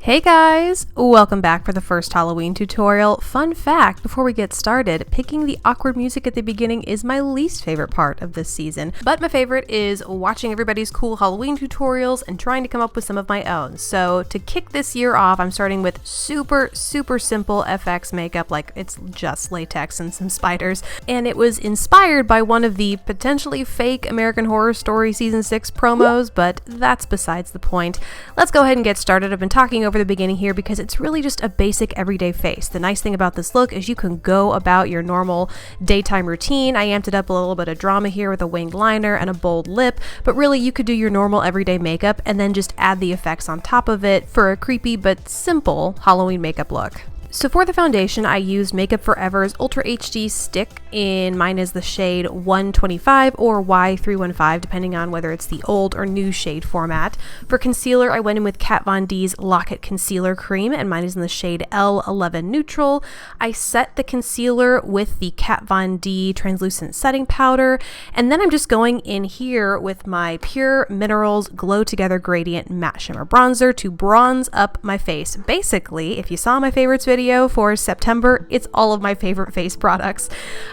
Hey guys, welcome back for the first Halloween tutorial. Fun fact, before we get started, picking the awkward music at the beginning is my least favorite part of this season, but my favorite is watching everybody's cool Halloween tutorials and trying to come up with some of my own. So to kick this year off, I'm starting with super simple FX makeup, like it's just latex and some spiders, and it was inspired by one of the potentially fake American Horror Story Season 6 promos, but that's besides the point. Let's go ahead and get started. I've been talking over the beginning here because it's really just a basic everyday face. The nice thing about this look is you can go about your normal daytime routine. I amped it up a little bit of drama here with a winged liner and a bold lip, but really you could do your normal everyday makeup and then just add the effects on top of it for a creepy but simple Halloween makeup look. So for the foundation, I used Makeup Forever's Ultra HD stick mine is the shade 125 or Y315, depending on whether it's the old or new shade format. For concealer, I went in with Kat Von D's Lock-It Concealer Cream, and mine is in the shade L11 Neutral. I set the concealer with the Kat Von D Translucent Setting Powder, and then I'm just going in here with my Pure Minerals Glow Together Gradient Matte Shimmer Bronzer to bronze up my face. Basically, if you saw my favorites video for September, it's all of my favorite face products.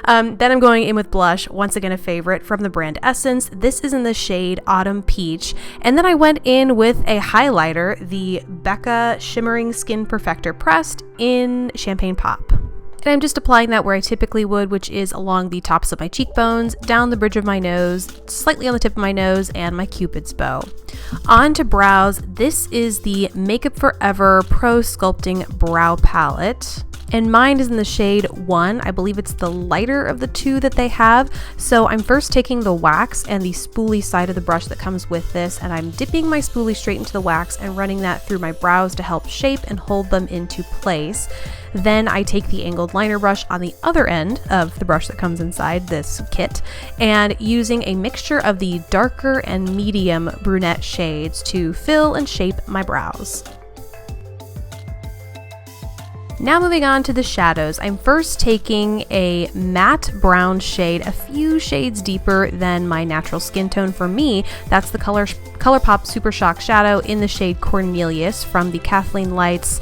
Then I'm going in with blush, once again a favorite from the brand Essence. This is in the shade Autumn Peach. And then I went in with a highlighter, the Becca Shimmering Skin Perfector Pressed in Champagne Pop. And I'm just applying that where I typically would, which is along the tops of my cheekbones, down the bridge of my nose, slightly on the tip of my nose, and my Cupid's bow. On to brows. This is the Makeup Forever Pro Sculpting Brow Palette, and mine is in the shade 1. I believe it's the lighter of the two that they have. So I'm first taking the wax and the spoolie side of the brush that comes with this, and I'm dipping my spoolie straight into the wax and running that through my brows to help shape and hold them into place. Then I take the angled liner brush on the other end of the brush that comes inside this kit, and using a mixture of the darker and medium brunette shades to fill and shape my brows. Now moving on to the shadows, I'm first taking a matte brown shade, a few shades deeper than my natural skin tone. For me, that's the ColourPop Super Shock Shadow in the shade Cornelius from the Kathleen Lights.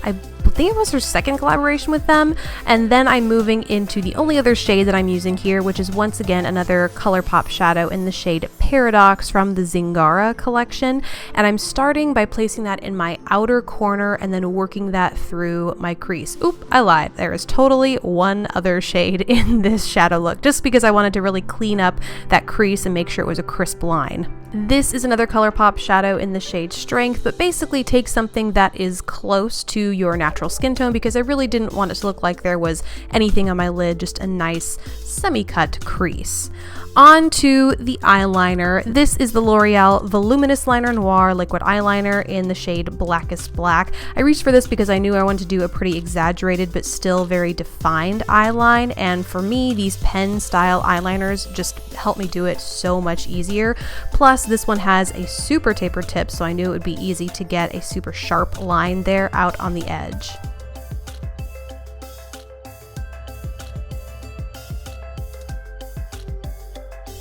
I think it was her second collaboration with them, and then I'm moving into the only other shade that I'm using here, which is once again another ColourPop shadow in the shade Paradox from the Zingara collection, and I'm starting by placing that in my outer corner and then working that through my crease. Oop, I lied. There is totally one other shade in this shadow look, just because I wanted to really clean up that crease and make sure it was a crisp line. This is another ColourPop shadow in the shade Strength, but basically takes something that is close to your natural skin tone because I really didn't want it to look like there was anything on my lid, just a nice semi-cut crease. On to the eyeliner. This is the L'Oreal Voluminous Liner Noir Liquid Eyeliner in the shade Blackest Black. I reached for this because I knew I wanted to do a pretty exaggerated but still very defined eyeline, and for me, these pen style eyeliners just help me do it so much easier. Plus, this one has a super taper tip, so I knew it would be easy to get a super sharp line there out on the edge.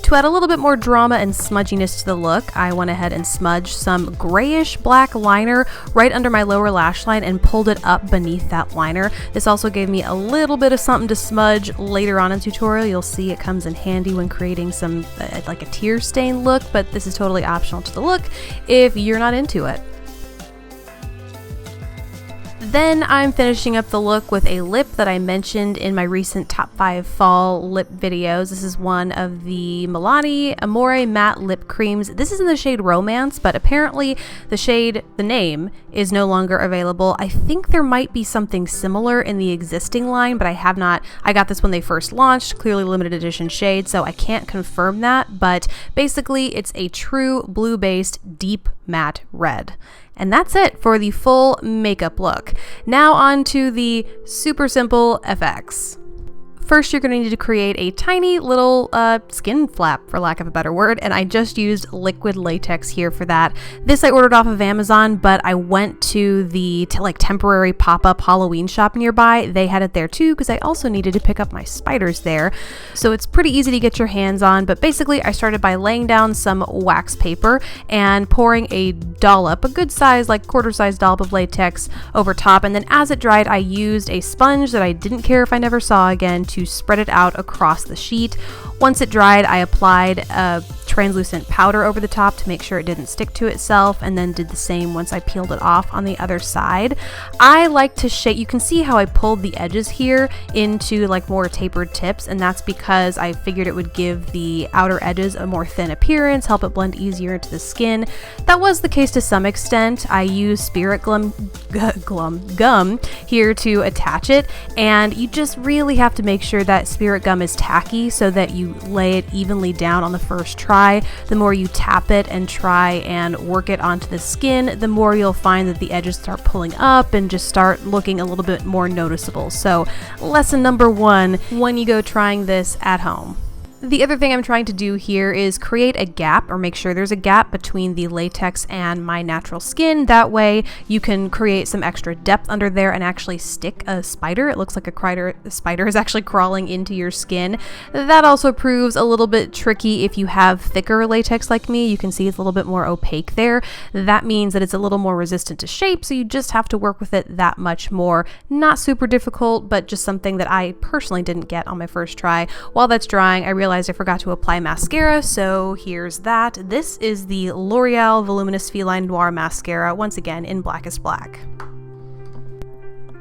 To add a little bit more drama and smudginess to the look, I went ahead and smudged some grayish black liner right under my lower lash line and pulled it up beneath that liner. This also gave me a little bit of something to smudge later on in the tutorial. You'll see it comes in handy when creating some like a tear stain look, but this is totally optional to the look if you're not into it. Then I'm finishing up the look with a lip that I mentioned in my recent top 5 fall lip videos. This is one of the Milani Amore matte lip creams. This is in the shade Romance, but apparently the name is no longer available. I think there might be something similar in the existing line, but I have not. I got this when they first launched, clearly limited edition shade, so I can't confirm that, but basically it's a true blue-based deep matte red. And that's it for the full makeup look. Now on to the super simple FX. First, you're going to need to create a tiny little skin flap, for lack of a better word, and I just used liquid latex here for that. This I ordered off of Amazon, but I went to the temporary pop-up Halloween shop nearby. They had it there too, because I also needed to pick up my spiders there. So it's pretty easy to get your hands on, but basically I started by laying down some wax paper and pouring a dollop, a good size, like quarter-size dollop of latex over top, and then as it dried, I used a sponge that I didn't care if I never saw again to spread it out across the sheet. Once it dried, I applied a translucent powder over the top to make sure it didn't stick to itself, and then did the same once I peeled it off on the other side. I like to shake, you can see how I pulled the edges here into like more tapered tips, and that's because I figured it would give the outer edges a more thin appearance, help it blend easier into the skin. That was the case to some extent. I used spirit gum here to attach it, and you just really have to make sure that spirit gum is tacky so that you lay it evenly down on the first try. The more you tap it and try and work it onto the skin, the more you'll find that the edges start pulling up and just start looking a little bit more noticeable. So lesson number 1 when you go trying this at home. The other thing I'm trying to do here is create a gap, or make sure there's a gap between the latex and my natural skin. That way you can create some extra depth under there and actually stick a spider. It looks like a spider is actually crawling into your skin. That also proves a little bit tricky if you have thicker latex like me. You can see it's a little bit more opaque there. That means that it's a little more resistant to shape, so you just have to work with it that much more. Not super difficult, but just something that I personally didn't get on my first try. While that's drying, I realized I forgot to apply mascara, so here's that. This is the L'Oreal Voluminous Feline Noir Mascara, once again in Blackest Black.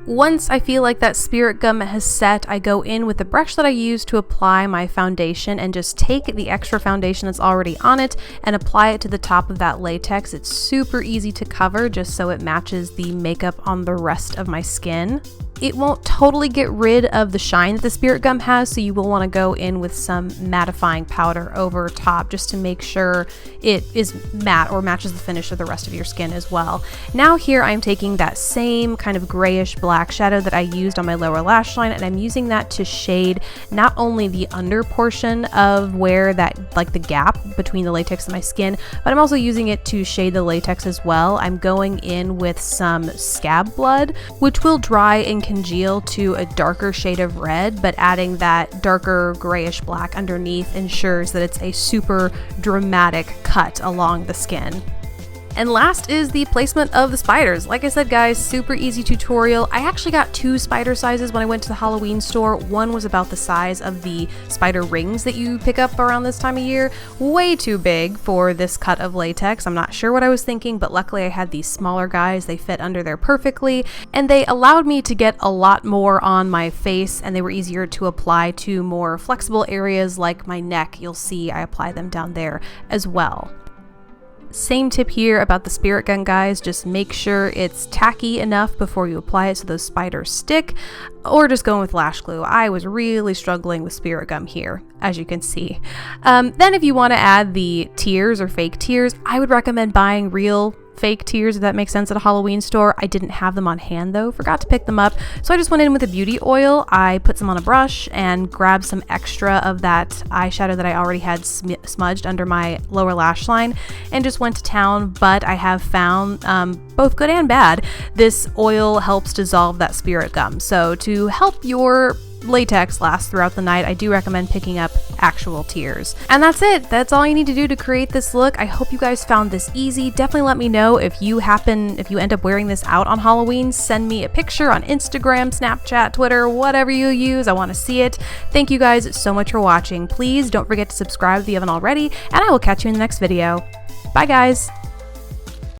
Once I feel like that spirit gum has set, I go in with the brush that I use to apply my foundation and just take the extra foundation that's already on it and apply it to the top of that latex. It's super easy to cover just so it matches the makeup on the rest of my skin. It won't totally get rid of the shine that the spirit gum has, so you will want to go in with some mattifying powder over top just to make sure it is matte or matches the finish of the rest of your skin as well. Now here I'm taking that same kind of grayish black shadow that I used on my lower lash line, and I'm using that to shade not only the under portion of where that, like the gap between the latex and my skin, but I'm also using it to shade the latex as well. I'm going in with some scab blood, which will dry and congeal to a darker shade of red, but adding that darker grayish black underneath ensures that it's a super dramatic cut along the skin. And last is the placement of the spiders. Like I said, guys, super easy tutorial. I actually got 2 spider sizes when I went to the Halloween store. One was about the size of the spider rings that you pick up around this time of year. Way too big for this cut of latex. I'm not sure what I was thinking, but luckily I had these smaller guys. They fit under there perfectly, and they allowed me to get a lot more on my face, and they were easier to apply to more flexible areas like my neck. You'll see I apply them down there as well. Same tip here about the spirit gun, guys. Just make sure it's tacky enough before you apply it so those spiders stick, or just going with lash glue. I was really struggling with spirit gum here, as you can see. Then if you want to add the tears or fake tears, I would recommend buying real fake tears, if that makes sense, at a Halloween store. I didn't have them on hand though, forgot to pick them up, so I just went in with a beauty oil. I put some on a brush and grabbed some extra of that eyeshadow that I already had smudged under my lower lash line and just went to town. But I have found, both good and bad, this oil helps dissolve that spirit gum. So to help your latex last throughout the night, I do recommend picking up actual tears. And that's it. That's all you need to do to create this look. I hope you guys found this easy. Definitely let me know if you end up wearing this out on Halloween. Send me a picture on Instagram, Snapchat, Twitter, whatever you use. I want to see it. Thank you guys so much for watching. Please don't forget to subscribe if you haven't already, and I will catch you in the next video. Bye guys.